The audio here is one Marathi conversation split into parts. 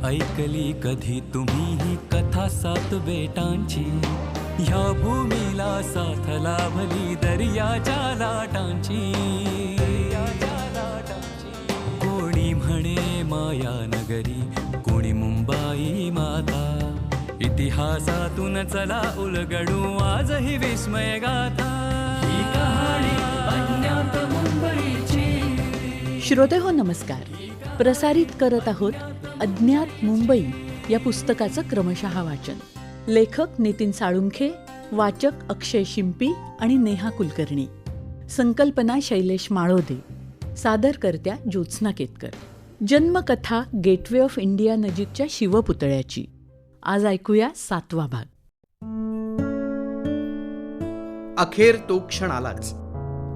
ऐकली कधी तुम्ही कथा सात बेटांची, ह्या भूमीला साथ लाभली दर्याच्या लाटांची. कोणी म्हणे माया नगरी, कोणी मुंबाई माता, इतिहासातून चला उलगडू आजही विस्मय गाथा. ही कहाणी अज्ञात मुंबईची. श्रोतेहो नमस्कार. प्रसारित करत आहोत अज्ञात मुंबई या पुस्तकाचं क्रमशः वाचन. लेखक नितीन साळुंखे, वाचक अक्षय शिंपी आणि नेहा कुलकर्णी. संकल्पना शैलेश माळोदे. सादरकर्त्या ज्योत्स्ना केतकर. जन्मकथा गेटवे ऑफ इंडिया नजीकच्या शिवपुतळ्याची. आज ऐकूया 7वा भाग. अखेर तो क्षण आलाच.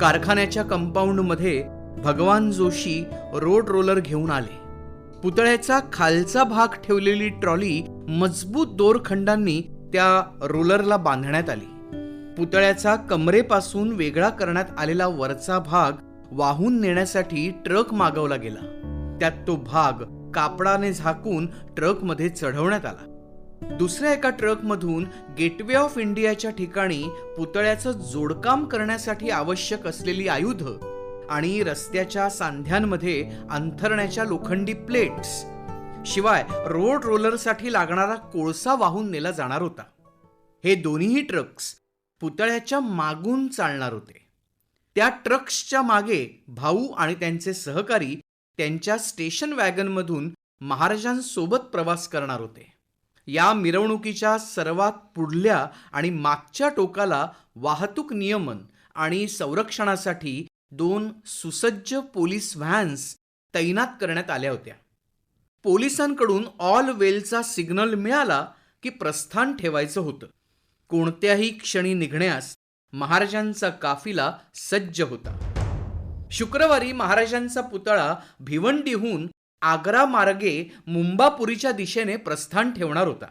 कारखान्याच्या कंपाऊंडमध्ये भगवान जोशी रोड रोलर घेऊन आले. पुतळ्याचा खालचा भाग ठेवलेली ट्रॉली मजबूत दोरखंडांनी त्या रोलरला बांधण्यात आली. पुतळ्याचा कमरेपासून वेगळा करण्यात आलेला वरचा भाग वाहून नेण्यासाठी ट्रक मागवला गेला. त्यात तो भाग कापडाने झाकून ट्रकमध्ये चढवण्यात आला. दुसऱ्या एका ट्रकमधून गेटवे ऑफ इंडियाच्या ठिकाणी पुतळ्याचं जोडकाम करण्यासाठी आवश्यक असलेली आयुधं आणि रस्त्याच्या सांध्यांमध्ये अंथरण्याच्या लोखंडी प्लेट्स, शिवाय रोड रोलरसाठी लागणारा कोळसा वाहून नेला जाणार होता. हे दोन्हीही ट्रक्स पुतळ्याच्या मागून चालणार होते. त्या ट्रक्सच्या मागे भाऊ आणि त्यांचे सहकारी त्यांच्या स्टेशन वॅगनमधून महाराजांसोबत प्रवास करणार होते. या मिरवणुकीच्या सर्वात पुढल्या आणि मागच्या टोकाला वाहतूक नियमन आणि संरक्षणासाठी 2 सुसज्ज पोलीस व्हॅन्स तैनात करण्यात आल्या होत्या. पोलिसांकडून ऑल वेलचा सिग्नल मिळाला की प्रस्थान ठेवायचं होतं. कोणत्याही क्षणी निघण्यास महाराजांचा काफिला सज्ज होता. शुक्रवारी महाराजांचा पुतळा भिवंडीहून आग्रा मार्गे मुंबापुरीच्या दिशेने प्रस्थान ठेवणार होता.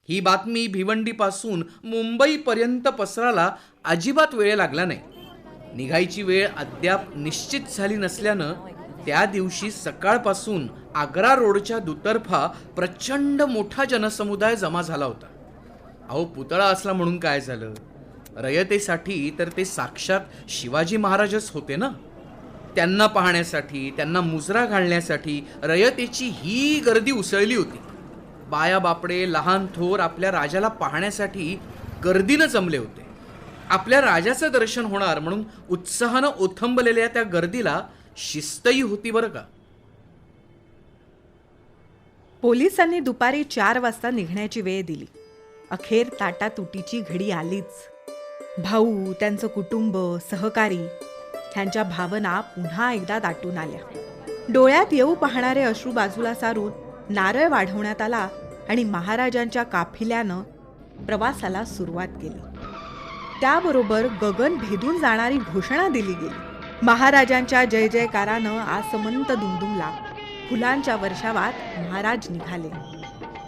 ही बातमी भिवंडीपासून मुंबईपर्यंत पसरायला अजिबात वेळ लागला नाही. निघायची वेळ अद्याप निश्चित झाली नसल्यानं त्या दिवशी सकाळपासून आग्रा रोडच्या दुतर्फा प्रचंड मोठा जनसमुदाय जमा झाला होता. अहो, पुतळा असला म्हणून काय झालं? रयतेसाठी तर ते साक्षात शिवाजी महाराजच होते ना. त्यांना पाहण्यासाठी, त्यांना मुजरा घालण्यासाठी रयतेची ही गर्दी उसळली होती. बाया बापडे, लहान थोर आपल्या राजाला पाहण्यासाठी गर्दीनं जमले होते. आपल्या राजाचं दर्शन होणार म्हणून उत्साहानं ओथंबलेल्या त्या गर्दीला शिस्तही होती बरं का. पोलिसांनी दुपारी 4 वाजता निघण्याची वेळ दिली. अखेर ताटातुटीची घडी आलीच. भाऊ, त्यांचं कुटुंब, सहकारी ह्यांच्या भावना पुन्हा एकदा दाटून आल्या. डोळ्यात येऊ पाहणारे अश्रू बाजूला सारून नारळ वाढवण्यात आला आणि महाराजांच्या काफिल्यानं प्रवासाला सुरुवात केली. त्याबरोबर गगन भेदून जाणारी घोषणा दिली गेली. महाराजांच्या जय जयकारानं आसमंत दुमदुमला. फुलांच्या वर्षावात महाराज निघाले.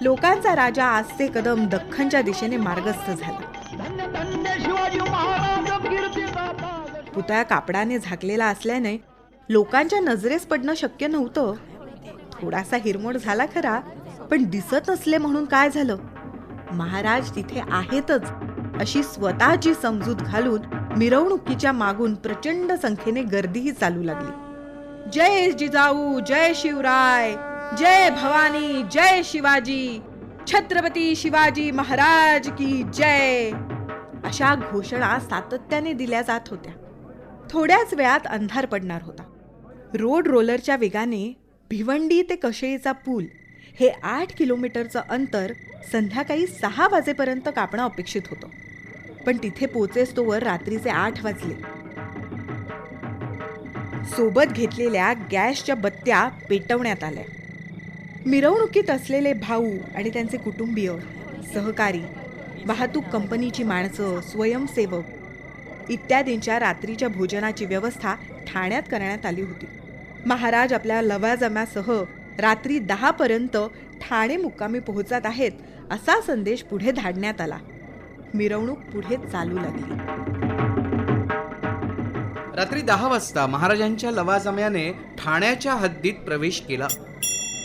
लोकांचा राजा आजचे कदम दख्खनच्या दिशेने मार्गस्थ झाला. पुतळा कापडाने झाकलेला असल्याने लोकांच्या नजरेस पडणं शक्य नव्हतं. थोडासा हिरमोड झाला खरा, पण दिसत नसले म्हणून काय झालं? महाराज तिथे आहेतच अशी स्वतःची समजूत घालून मिरवणुकीच्या मागून प्रचंड संख्येने गर्दीही चालू लागली. जय जिजाऊ, जय शिवराय, जय भवानी, जय शिवाजी, छत्रपती शिवाजी महाराज की जय अशा घोषणा सातत्याने दिल्या जात होत्या. थोड्याच वेळात अंधार पडणार होता. रोड रोलरच्या वेगाने भिवंडी ते कशेळीचा पूल हे 8 किलोमीटरचं अंतर संध्याकाळी 6 वाजेपर्यंत कापणं अपेक्षित होतं. पण तिथे पोचेस्तोवर रात्रीचे 8 वाजले. सोबत घेतलेल्या गॅसच्या बत्त्या पेटवण्यात आल्या. मिरवणुकीत असलेले भाऊ आणि त्यांचे कुटुंबीय, सहकारी, वाहतूक कंपनीची माणसं, स्वयंसेवक इत्यादींच्या रात्रीच्या भोजनाची व्यवस्था ठाण्यात करण्यात आली होती. महाराज आपल्या लवाजम्यासह रात्री 10 पर्यंत ठाणे मुक्कामी पोहोचत आहेत असा संदेश पुढे धाडण्यात आला. मिरवणूक पुढे चालू लागली. रात्री 10 वाजता महाराजांच्या लवाजम्याने ठाण्याच्या हद्दीत प्रवेश केला.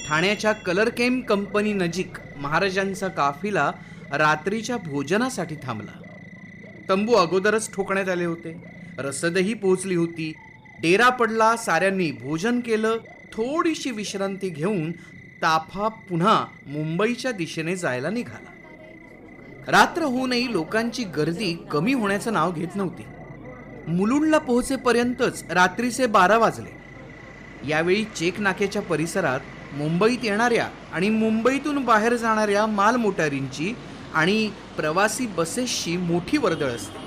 ठाण्याच्या कलरकेम कंपनी नजीक महाराजांचा काफिला रात्रीच्या भोजनासाठी थांबला. तंबू अगोदरच ठोकण्यात आले होते. रसदही पोहोचली होती. डेरा पडला. साऱ्यांनी भोजन केलं. थोडीशी विश्रांती घेऊन ताफा पुन्हा मुंबईच्या दिशेने जायला निघाला. रात्र होऊनही लोकांची गर्दी कमी होण्याचं नाव घेत नव्हती. मुलुंडला पोहोचेपर्यंतच रात्रीचे 12 वाजले. यावेळी चेक नाक्याच्या परिसरात मुंबईत येणाऱ्या आणि मुंबईतून बाहेर जाणाऱ्या मालमोटारींची आणि प्रवासी बसेसची मोठी वर्दळ असते.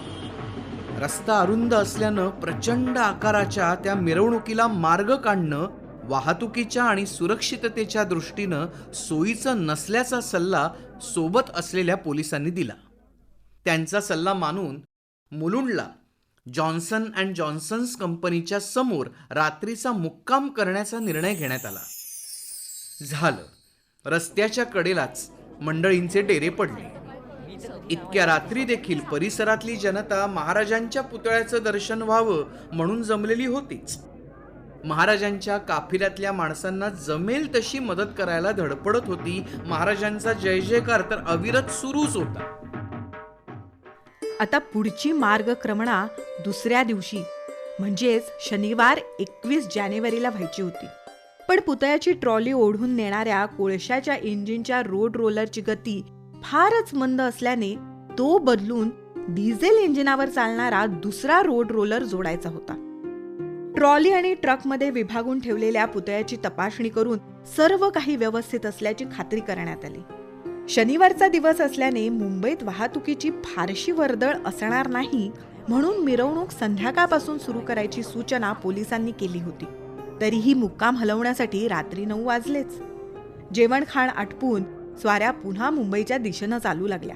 रस्ता अरुंद असल्यानं प्रचंड आकाराच्या त्या मिरवणुकीला मार्ग काढणं वाहतुकीच्या आणि सुरक्षिततेच्या दृष्टीनं सोयीचं नसल्याचा सल्ला सोबत असलेल्या पोलिसांनी दिला. त्यांचा सल्ला मानून मुलुंडला जॉन्सन अँड जॉन्सन्स कंपनीच्या समोर रात्रीचा मुक्काम करण्याचा निर्णय घेण्यात आला. झालं. रस्त्याच्या कडेलाच मंडळींचे डेरे पडले. इतक्या रात्री देखील परिसरातली जनता महाराजांच्या पुतळ्याचं दर्शन व्हावं म्हणून जमलेली होतीच. महाराजांच्या काफिल्यातल्या माणसांना जमेल तशी मदत करायला धडपडत होती. महाराजांचा जय जयकार तर अविरत सुरूच होता. आता पुढची मार्गक्रमणा दुसऱ्या दिवशी म्हणजेच शनिवार 21 जानेवारीला व्हायची होती. पण पुतळ्याची ट्रॉली ओढून नेणाऱ्या कोळशाच्या इंजिनच्या रोड रोलरची गती फारच मंद असल्याने तो बदलून डिझेल इंजिनावर चालणारा दुसरा रोड रोलर जोडायचा होता. ट्रॉली आणि ट्रकमध्ये विभागून ठेवलेल्या पुतळ्याची तपासणी करून सर्व काही व्यवस्थित असल्याची खात्री करण्यात आली. शनिवारचा दिवस असल्याने मुंबईत वाहतुकीची फारशी वर्दळ असणार नाही म्हणून मिरवणूक संध्याकाळपासून सुरू करायची सूचना पोलिसांनी केली होती. तरीही मुक्काम हलवण्यासाठी रात्री 9 वाजलेच. जेवणखाण आटपून स्वाऱ्या पुन्हा मुंबईच्या दिशेनं चालू लागल्या.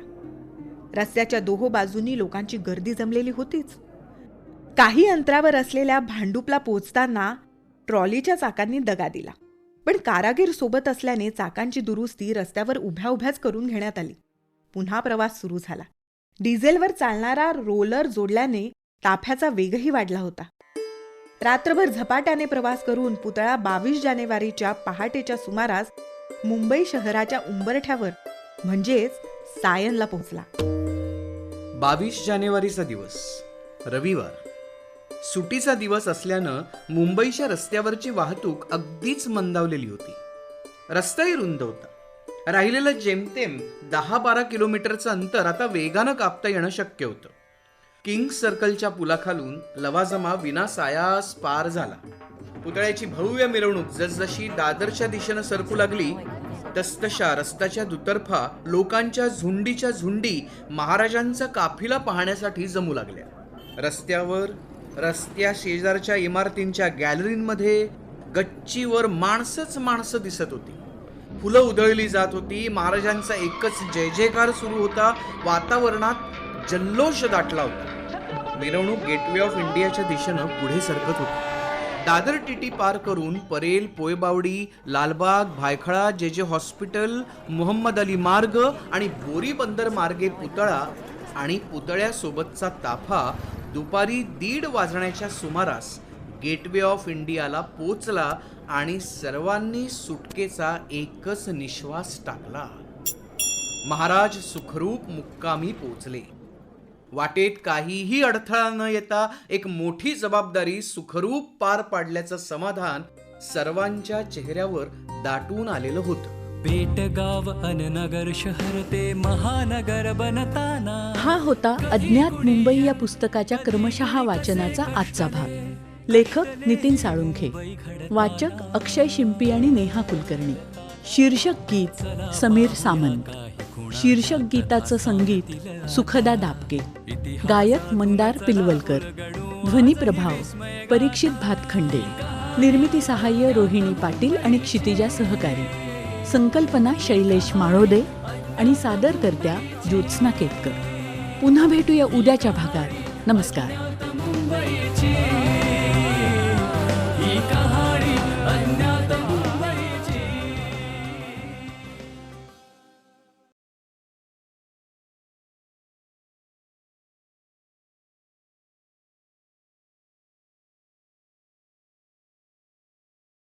रस्त्याच्या दोहो बाजूंनी लोकांची गर्दी जमलेली होतीच. काही अंतरावर असलेल्या भांडुपला पोहोचताना ट्रॉलीच्या चाकांनी दगा दिला. पण कारागीर सोबत असल्याने चाकांची दुरुस्ती रस्त्यावर उभ्याच करून घेण्यात आली. पुन्हा प्रवास सुरू झाला. डिझेलवर चालणारा रोलर जोडल्याने ताफ्याचा वेगही वाढला होता. रात्रभर झपाट्याने प्रवास करून पुतळा 22 जानेवारीच्या पहाटेच्या सुमारास मुंबई शहराच्या उंबरठ्यावर म्हणजेच सायनला पोहोचला. 22 जानेवारीचा दिवस रविवार. सुटीचा दिवस असल्यानं मुंबईच्या रस्त्यावरची वाहतूक अगदीच मंदावलेली होती. रस्ताही रुंद होता. राहिलेलं जेमतेम 10-12 किलोमीटरचं अंतर आता वेगानं कापता येणं शक्य होतं. किंग्स सर्कलच्या पुलाखालून लवाजमा विनासायास पार झाला. पुतळ्याची भव्य मिरवणूक जसजशी दादरच्या दिशेनं सरकू लागली तसतशा रस्त्याच्या दुतर्फा लोकांच्या झुंडीच्या झुंडी महाराजांचा काफिला पाहण्यासाठी जमू लागल्या. रस्त्यावर, रस्त्या शेजारच्या इमारतींच्या गॅलरींमध्ये गच्चीवर माणसं दिसत होती. फुलं उधळली जात होती. महाराजांचा एकच जय जयकार सुरू होता. वातावरणात जल्लोष दाटला होता. मिरवणूक गेटवे ऑफ इंडियाच्या दिशेनं पुढे सरकत होती. दादर टीटी पार करून परेल, पोयबावडी, लालबाग, भायखळा, जे हॉस्पिटल, मोहम्मद अली मार्ग आणि बोरी बंदर मार्गे पुतळा आणि पुतळ्यासोबतचा ताफा दुपारी 1:30 वाजण्याच्या सुमारास गेटवे ऑफ इंडियाला पोचला आणि सर्वांनी सुटकेचा एकच निश्वास टाकला. महाराज सुखरूप मुक्कामी पोचले. वाटेत काहीही अडथळा न येता एक मोठी जबाबदारी सुखरूप पार पाडल्याचं समाधान सर्वांच्या चेहऱ्यावर दाटून आलेलं होतं. पेटगाव अन नगर शहर ते महानगर बनताना. हा होता अज्ञात मुंबई या पुस्तकाच्या क्रमशः वाचनाचा आजचा भाग. लेखक नितीन साळुंखे, वाचक अक्षय शिंपी आणि नेहा कुलकर्णी. शीर्षक गीत समीर सामंत. शीर्षक गीताचं संगीत सुखदा दापके. गायक मंदार पिलवलकर. ध्वनी प्रभाव परीक्षित भातखंडे. निर्मिती सहाय्य रोहिणी पाटील आणि क्षितिजा सहकारी. संकल्पना शैलेश माळोदे आणि सादरकर्त्या ज्योत्स्ना केतकर. पुन्हा भेटूया उद्याच्या भागात. नमस्कार.